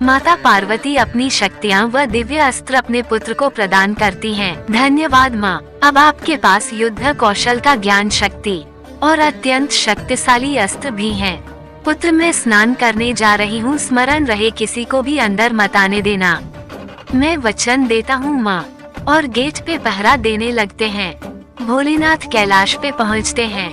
माता पार्वती अपनी शक्तियाँ व दिव्य अस्त्र अपने पुत्र को प्रदान करती हैं। धन्यवाद माँ। अब आपके पास युद्ध कौशल का ज्ञान, शक्ति और अत्यंत शक्तिशाली अस्त्र भी हैं। पुत्र, मैं स्नान करने जा रही हूँ, स्मरण रहे किसी को भी अंदर मत आने देना। मैं वचन देता हूँ माँ। और गेट पे पहरा देने लगते हैं। भोलेनाथ कैलाश पे पहुँचते हैं।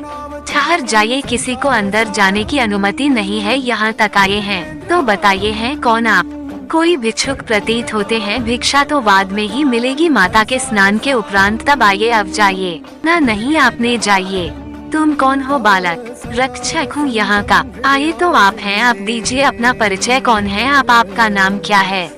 ठहर जाइए, किसी को अंदर जाने की अनुमति नहीं है, यहाँ तक आए हैं तो बताइए हैं कौन आप? कोई भिक्षुक प्रतीत होते हैं। भिक्षा तो बाद में ही मिलेगी माता के स्नान के उपरांत, तब आइए, अब जाइए। ना नहीं, आपने जाइए। तुम कौन हो बालक? रक्षक हूँ यहाँ का। आए तो आप हैं, आप दीजिए अपना परिचय। कौन है आप? आपका नाम क्या है?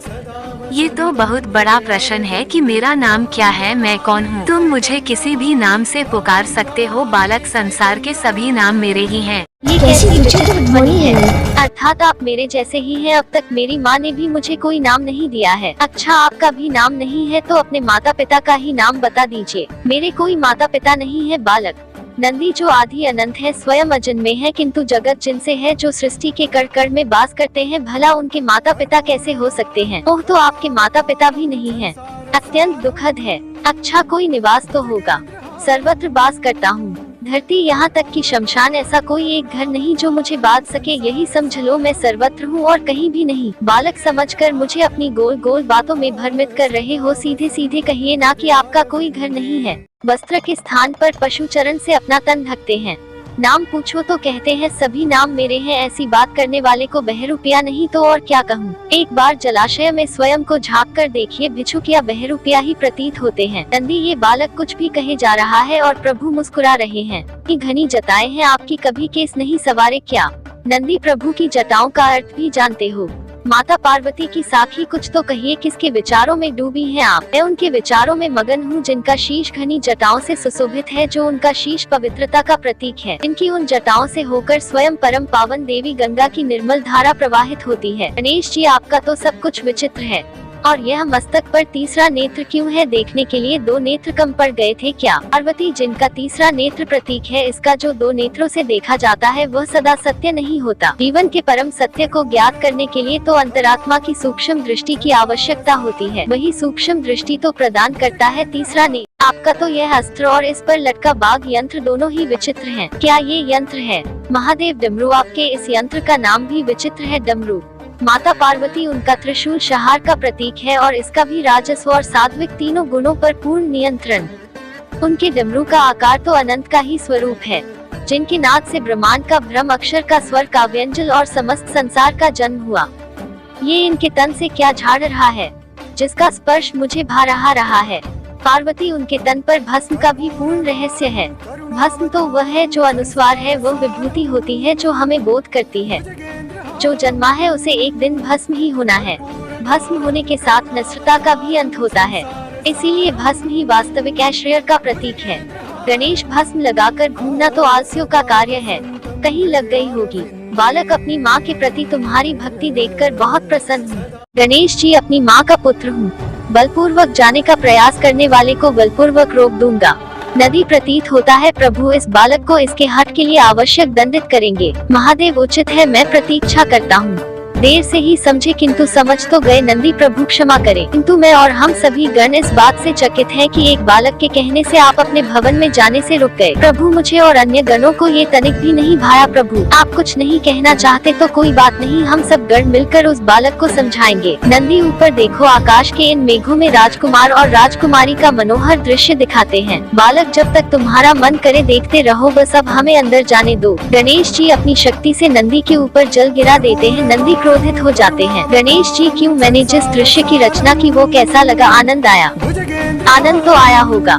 ये तो बहुत बड़ा प्रश्न है कि मेरा नाम क्या है, मैं कौन हूँ? तुम मुझे किसी भी नाम से पुकार सकते हो बालक, संसार के सभी नाम मेरे ही हैं। ये कैसी विचित्र ध्वनि है? अर्थात आप मेरे जैसे ही हैं। अब तक मेरी माँ ने भी मुझे कोई नाम नहीं दिया है। अच्छा, आपका भी नाम नहीं है तो अपने माता पिता का ही नाम बता दीजिए। मेरे कोई माता पिता नहीं है बालक। नंदी जो आदि अनंत है, स्वयं अजन्मे है, किंतु जगत जिनसे है, जो सृष्टि के कण कण में वास करते हैं, भला उनके माता पिता कैसे हो सकते हैं? ओह, तो आपके माता पिता भी नहीं हैं। अत्यंत दुखद है। अच्छा, कोई निवास तो होगा। सर्वत्र वास करता हूँ, धरती यहाँ तक कि शमशान, ऐसा कोई एक घर नहीं जो मुझे बांध सके। यही समझ लो मैं सर्वत्र हूँ और कहीं भी नहीं। बालक समझकर मुझे अपनी गोल गोल बातों में भ्रमित कर रहे हो। सीधे सीधे कहिए ना कि आपका कोई घर नहीं है। वस्त्र के स्थान पर पशु चरण से अपना तन ढकते हैं। नाम पूछो तो कहते हैं सभी नाम मेरे हैं। ऐसी बात करने वाले को बहरूपिया नहीं तो और क्या कहूँ। एक बार जलाशय में स्वयं को झांक कर देखिए, भिक्षुक या बहरूपिया ही प्रतीत होते हैं। नंदी, ये बालक कुछ भी कहे जा रहा है और प्रभु मुस्कुरा रहे हैं। कि घनी जटाएं हैं आपकी, कभी केस नहीं सवारे क्या? नंदी, प्रभु की जटाओं का अर्थ भी जानते हो? माता पार्वती की साखी, कुछ तो कहिए, किसके विचारों में डूबी हैं आप? मैं उनके विचारों में मगन हूँ जिनका शीश घनी जटाओं से सुशोभित है, जो उनका शीश पवित्रता का प्रतीक है। इनकी उन जटाओं से होकर स्वयं परम पावन देवी गंगा की निर्मल धारा प्रवाहित होती है। गणेश जी, आपका तो सब कुछ विचित्र है। और यह मस्तक पर तीसरा नेत्र क्यों है? देखने के लिए दो नेत्र कम पड़ गए थे क्या? पार्वती, जिनका तीसरा नेत्र प्रतीक है, इसका जो दो नेत्रों से देखा जाता है वह सदा सत्य नहीं होता। जीवन के परम सत्य को ज्ञात करने के लिए तो अंतरात्मा की सूक्ष्म दृष्टि की आवश्यकता होती है। वही सूक्ष्म दृष्टि तो प्रदान करता है तीसरा नेत्र। आपका तो यह अस्त्र और इस पर लटका बाघ यंत्र दोनों ही विचित्र हैं। क्या ये यंत्र है? महादेव डमरू, आपके इस यंत्र का नाम भी विचित्र है, डमरू। माता पार्वती, उनका त्रिशूल संहार का प्रतीक है और इसका भी राजस्व और सात्विक तीनों गुणों पर पूर्ण नियंत्रण। उनके डमरू का आकार तो अनंत का ही स्वरूप है, जिनके नाद से ब्रह्मांड का भ्रम, अक्षर का स्वर का व्यंजन और समस्त संसार का जन्म हुआ। ये इनके तन से क्या झाड़ रहा है, जिसका स्पर्श मुझे भा रहा है? पार्वती, उनके तन पर भस्म का भी पूर्ण रहस्य है। भस्म तो वह है जो अनुस्वार है, वह विभूति होती है जो हमें बोध करती है। जो जन्मा है उसे एक दिन भस्म ही होना है। भस्म होने के साथ नश्वरता का भी अंत होता है, इसीलिए भस्म ही वास्तविक ऐश्वर्य का प्रतीक है। गणेश, भस्म लगाकर घूमना तो आलसियों का कार्य है, कहीं लग गई होगी। बालक, अपनी माँ के प्रति तुम्हारी भक्ति देखकर बहुत प्रसन्न हूँ। गणेश जी, अपनी माँ का पुत्र हूँ। बलपूर्वक जाने का प्रयास करने वाले को बलपूर्वक रोक दूंगा। नदी, प्रतीत होता है प्रभु इस बालक को इसके हठ के लिए आवश्यक दंडित करेंगे। महादेव, उचित है, मैं प्रतीक्षा करता हूँ। देर से ही समझे किंतु समझ तो गए। नंदी, प्रभु क्षमा करें, किंतु मैं और हम सभी गण इस बात से चकित हैं कि एक बालक के कहने से आप अपने भवन में जाने से रुक गए। प्रभु, मुझे और अन्य गणों को ये तनिक भी नहीं भाया। प्रभु, आप कुछ नहीं कहना चाहते तो कोई बात नहीं, हम सब गण मिलकर उस बालक को समझाएंगे। नंदी, ऊपर देखो, आकाश के इन मेघों में राजकुमार और राजकुमारी का मनोहर दृश्य दिखाते हैं। बालक, जब तक तुम्हारा मन करे देखते रहो, बस अब हमें अंदर जाने दो। गणेश जी अपनी शक्ति से नंदी के ऊपर जल गिरा देते हैं। नंदी क्रोधित हो जाते हैं। गणेश जी, क्यों? मैंने जिस दृश्य की रचना की वो कैसा लगा? आनंद आया? आनंद तो आया होगा।